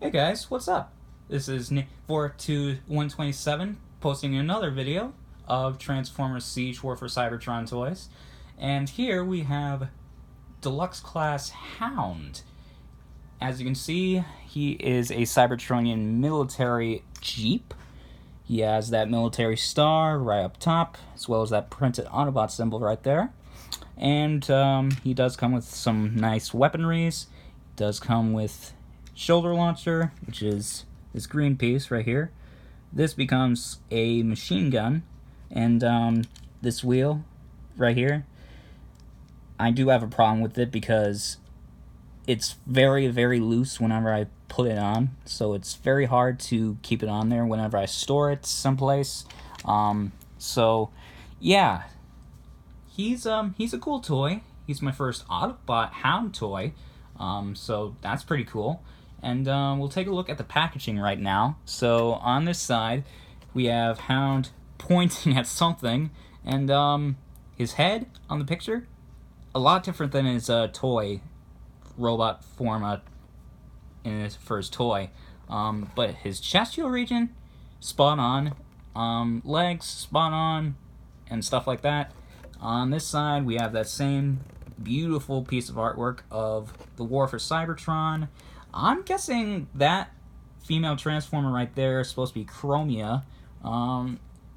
Hey guys, what's up? This is Nick42127 posting another video of Transformers Siege War for Cybertron toys. And here we have deluxe class Hound. As you can see, he is a Cybertronian military jeep. He has that military star right up top, as well as that printed Autobot symbol right there. And he does come with some nice weaponries. He does come with shoulder launcher, which is this green piece right here. This becomes a machine gun, and this wheel right here, I do have a problem with it because it's very, very loose whenever I put it on, so it's very hard to keep it on there whenever I store it someplace. So yeah, he's a cool toy. He's my first Autobot Hound toy, so that's pretty cool. And we'll take a look at the packaging right now. So on this side, we have Hound pointing at something, and his head on the picture, a lot different than his toy robot form in his first toy. But his chestial region, spot on. Legs, spot on, and stuff like that. On this side, we have that same beautiful piece of artwork of the War for Cybertron. I'm guessing that female Transformer right there is supposed to be Chromia.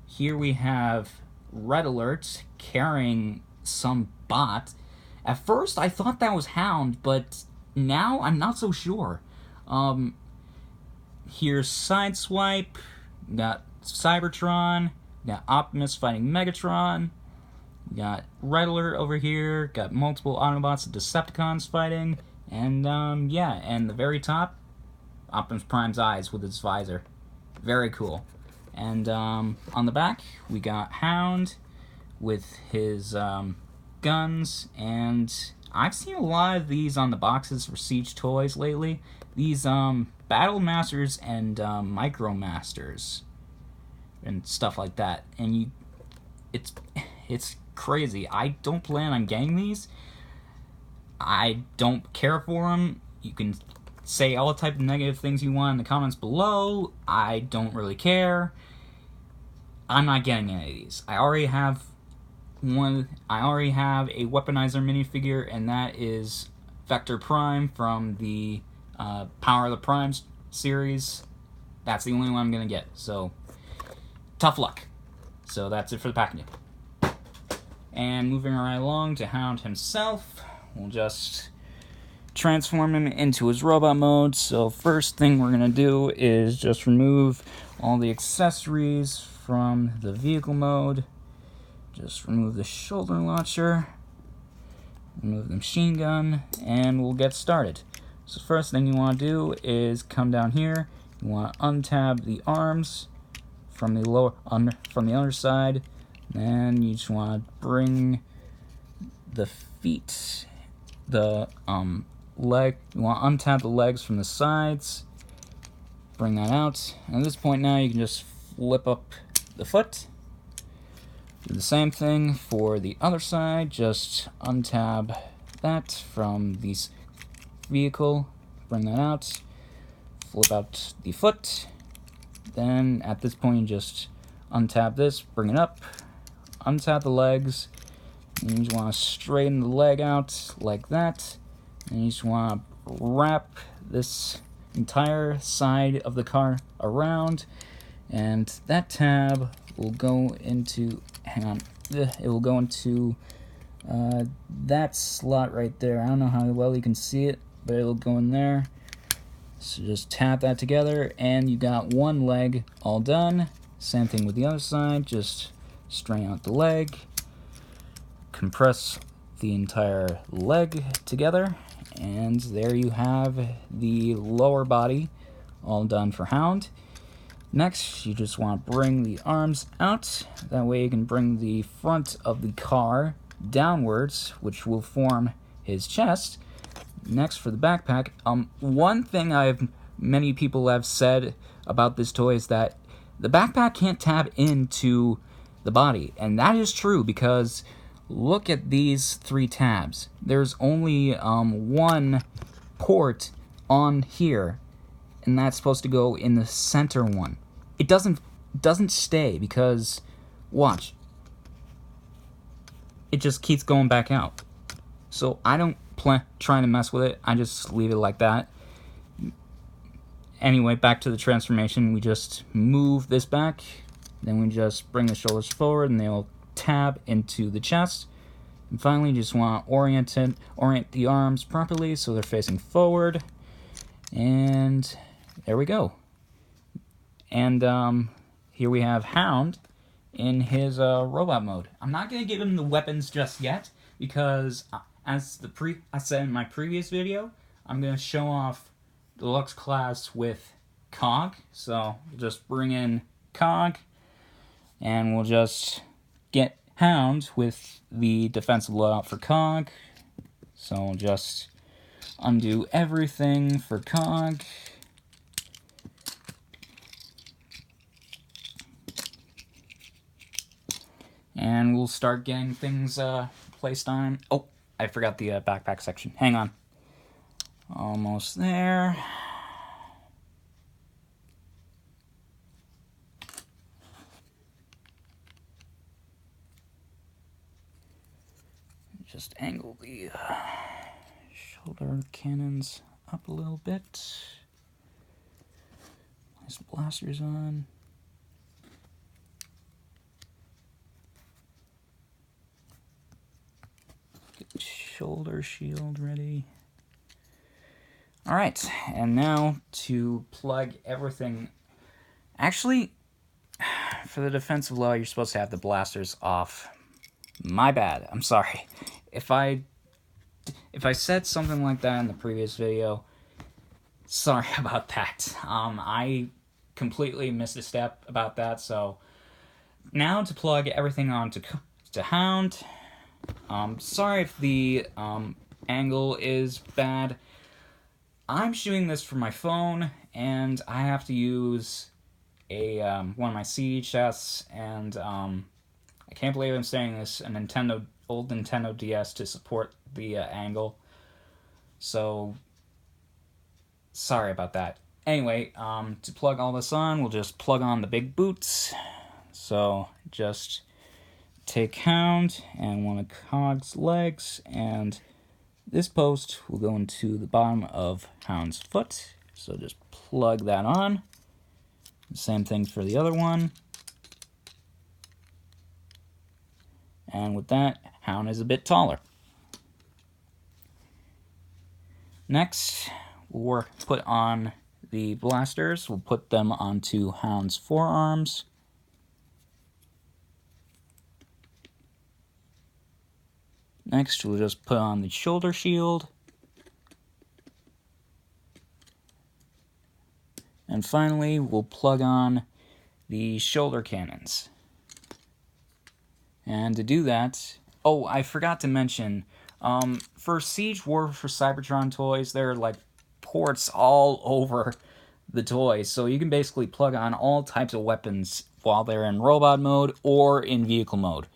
Here we have Red Alert carrying some bot. At first, I thought that was Hound, but now I'm not so sure. Here's Sideswipe, got Cybertron, got Optimus fighting Megatron, got Red Alert over here, got multiple Autobots and Decepticons fighting, and yeah, and the very top, Optimus Prime's eyes with his visor. Very cool. And on the back, we got Hound with his guns, and I've seen a lot of these on the boxes for Siege toys lately. These Battle Masters and Micro Masters and stuff like that. And it's crazy. I don't plan on getting these. I don't care for them. You can say all type of negative things you want in the comments below. I don't really care. I'm not getting any of these. I already have a weaponizer minifigure, and that is Vector Prime from the Power of the Primes series. That's the only one I'm gonna get. So tough luck. So that's it for the packaging. And moving right along to Hound himself, we'll just transform him into his robot mode. So first thing we're gonna do is just remove all the accessories from the vehicle mode. Just remove the shoulder launcher, remove the machine gun, and we'll get started. So first thing you want to do is come down here. You want to untab the arms from the underside. Then you just want to bring the feet, the leg. You want to untap the legs from the sides. Bring that out. And at this point now, you can just flip up the foot. Do the same thing for the other side. Just untab that from the vehicle. Bring that out. Flip out the foot. Then at this point, you just untab this. Bring it up. Untap the legs. And you just want to straighten the leg out like that. And you just want to wrap this entire side of the car around. And that tab will go into, hang on, it will go into that slot right there. I don't know how well you can see it, but it'll go in there. So just tap that together, and you got one leg all done. Same thing with the other side, just straighten out the leg, compress the entire leg together, and there you have the lower body all done for Hound. Next, you just want to bring the arms out. That way you can bring the front of the car downwards, which will form his chest. Next, for the backpack, one thing many people have said about this toy is that the backpack can't tab into the body, and that is true because look at these 3 tabs. There's only one port on here, and that's supposed to go in the center one. It doesn't stay, because watch, it just keeps going back out. So I don't trying to mess with it. I just leave it like that. Anyway, back to the transformation. We just move this back, then we just bring the shoulders forward, and they'll tab into the chest. And finally, you just want to orient the arms properly so they're facing forward. And there we go. And here we have Hound in his robot mode. I'm not going to give him the weapons just yet, because as I said in my previous video, I'm going to show off deluxe class with Cog. So we'll just bring in Cog, and we'll just get Hound with the defensive loadout for Cog. So we'll just undo everything for Cog. And we'll start getting things placed on. Oh, I forgot the backpack section. Hang on. Almost there. Just angle the shoulder cannons up a little bit. Place blasters on. Get the shoulder shield ready. Alright, and now to plug everything. Actually, for the defensive low, you're supposed to have the blasters off. My bad. I'm sorry. If I said something like that in the previous video, sorry about that. I completely missed a step about that. So now to plug everything on to Hound. Sorry if the angle is bad. I'm shooting this from my phone, and I have to use a one of my CD chests, and I can't believe I'm saying this, a old Nintendo DS to support the angle. So, sorry about that. Anyway, to plug all this on, we'll just plug on the big boots. So, just take Hound and one of Cog's legs, and this post will go into the bottom of Hound's foot. So just plug that on. Same thing for the other one. And with that, Hound is a bit taller. Next, we'll put on the blasters. We'll put them onto Hound's forearms. Next, we'll just put on the shoulder shield. And finally, we'll plug on the shoulder cannons. And to do that, oh, I forgot to mention, for Siege War for Cybertron toys, there are like ports all over the toys, so you can basically plug on all types of weapons while they're in robot mode or in vehicle mode.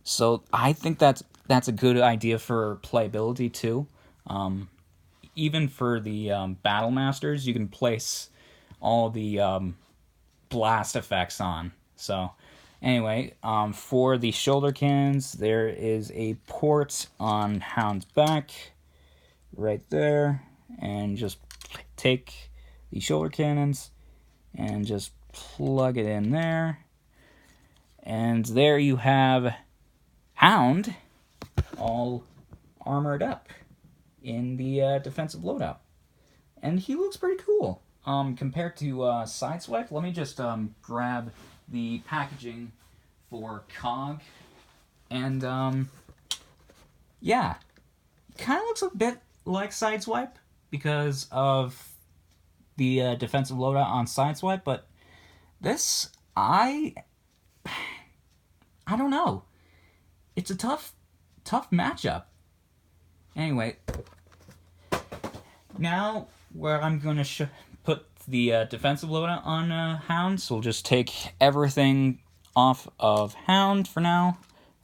So I think that's a good idea for playability too. Even for the Battle Masters, you can place all the blast effects on. So anyway, for the shoulder cannons, there is a port on Hound's back right there, and just take the shoulder cannons and just plug it in there, and there you have Hound all armored up in the defensive loadout, and he looks pretty cool. Compared to Sideswipe, let me just grab the packaging for Cog, and yeah, kind of looks a bit like Sideswipe because of the defensive loadout on Sideswipe, but this, I don't know. It's a tough matchup. Anyway, now where I'm going to put the defensive loadout on Hound, so we'll just take everything off of Hound for now.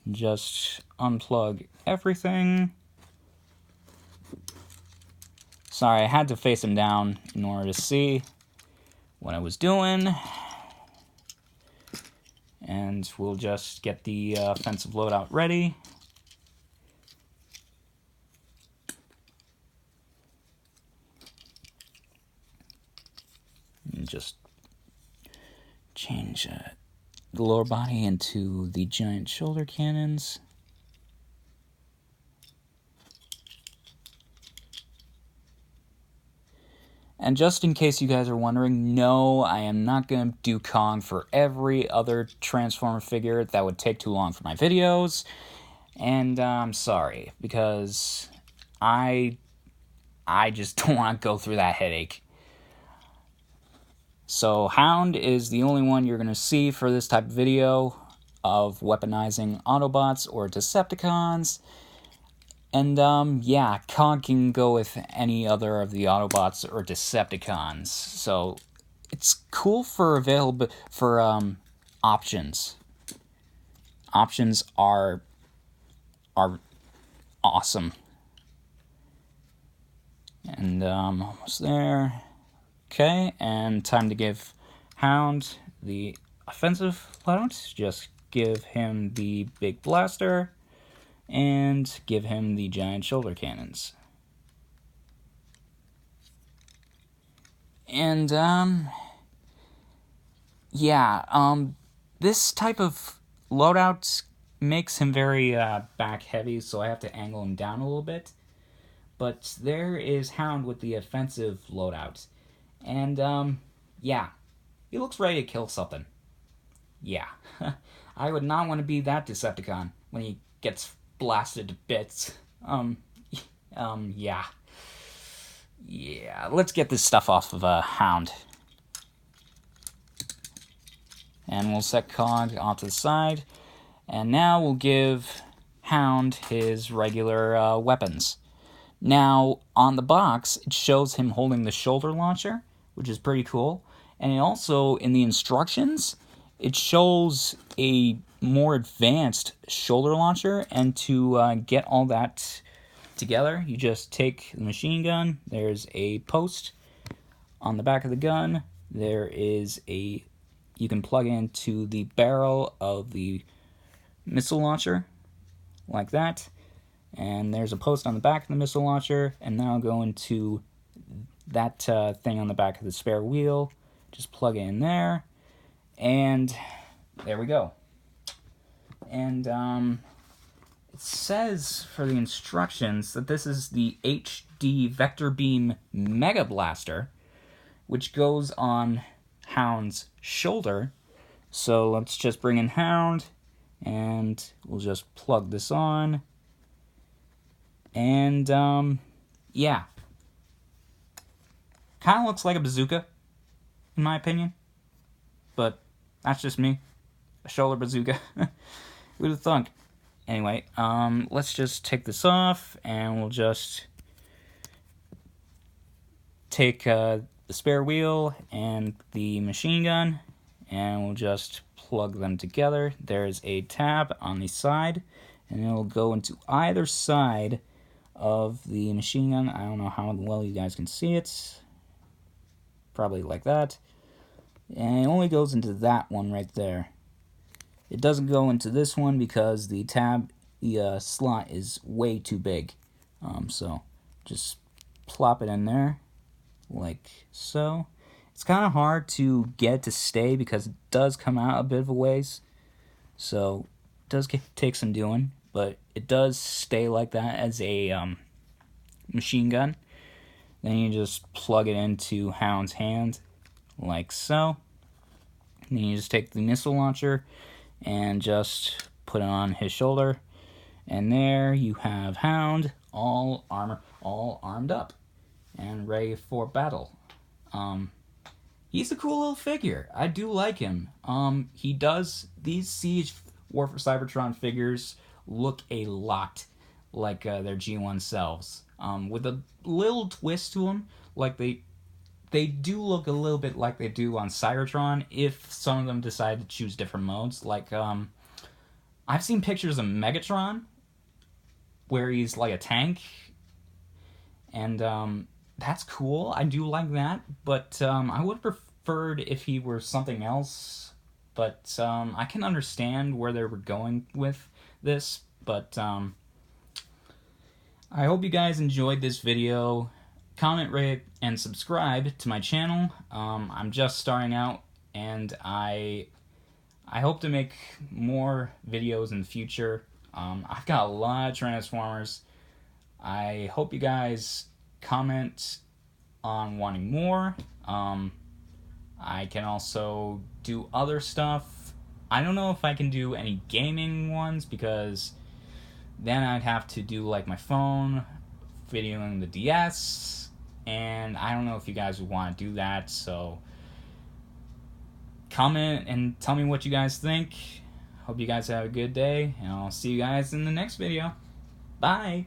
Just unplug everything. Sorry, I had to face him down in order to see what I was doing. And we'll just get the offensive loadout ready. And just change the lower body into the giant shoulder cannons. And just in case you guys are wondering, no, I am not going to do Kong for every other Transformer figure. That would take too long for my videos. And I'm sorry, because I just don't want to go through that headache. So Hound is the only one you're going to see for this type of video of weaponizing Autobots or Decepticons. And, yeah, Kong can go with any other of the Autobots or Decepticons. So, it's cool for options. Options are awesome. And, almost there. Okay, and time to give Hound the offensive loadout. Just give him the big blaster. And give him the giant shoulder cannons. And, yeah, this type of loadout makes him very back heavy, so I have to angle him down a little bit. But there is Hound with the offensive loadout. And, yeah, he looks ready to kill something. Yeah, I would not want to be that Decepticon when he gets blasted to bits. Yeah. Yeah, let's get this stuff off of a Hound. And we'll set Cog off to the side. And now we'll give Hound his regular weapons. Now, on the box, it shows him holding the shoulder launcher, which is pretty cool. And also, in the instructions, it shows a more advanced shoulder launcher, and to get all that together, you just take the machine gun. There's a post on the back of the gun. There is you can plug into the barrel of the missile launcher, like that. And there's a post on the back of the missile launcher, and now go into that thing on the back of the spare wheel. Just plug it in there, and there we go. And it says for the instructions that this is the HD Vector Beam Mega Blaster, which goes on Hound's shoulder. So let's just bring in Hound, and we'll just plug this on. And, yeah. Kind of looks like a bazooka, in my opinion. But that's just me. A shoulder bazooka. Who'd have thunk? Anyway, let's just take this off, and we'll just take the spare wheel and the machine gun, and we'll just plug them together. There's a tab on the side, and it'll go into either side of the machine gun. I don't know how well you guys can see it. Probably like that. And it only goes into that one right there. It doesn't go into this one because the slot is way too big. So just plop it in there like so. It's kind of hard to get it to stay because it does come out a bit of a ways. So it does take some doing, but it does stay like that as a machine gun. Then you just plug it into Hound's hand like so. And then you just take the missile launcher and just put it on his shoulder. And there you have Hound, all armed up and ready for battle. He's a cool little figure. I do like him. These Siege War for Cybertron figures look a lot like their G1 selves, with a little twist to them. Like they do look a little bit like they do on Cybertron if some of them decide to choose different modes. Like I've seen pictures of Megatron where he's like a tank, and that's cool. I do like that, but I would have preferred if he were something else. But I can understand where they were going with this. But I hope you guys enjoyed this video. Comment, rate, and subscribe to my channel. I'm just starting out, and I hope to make more videos in the future. I've got a lot of Transformers. I hope you guys comment on wanting more. I can also do other stuff. I don't know if I can do any gaming ones because then I'd have to do like my phone, videoing the DS, and I don't know if you guys would want to do that, so comment and tell me what you guys think. Hope you guys have a good day, and I'll see you guys in the next video. Bye!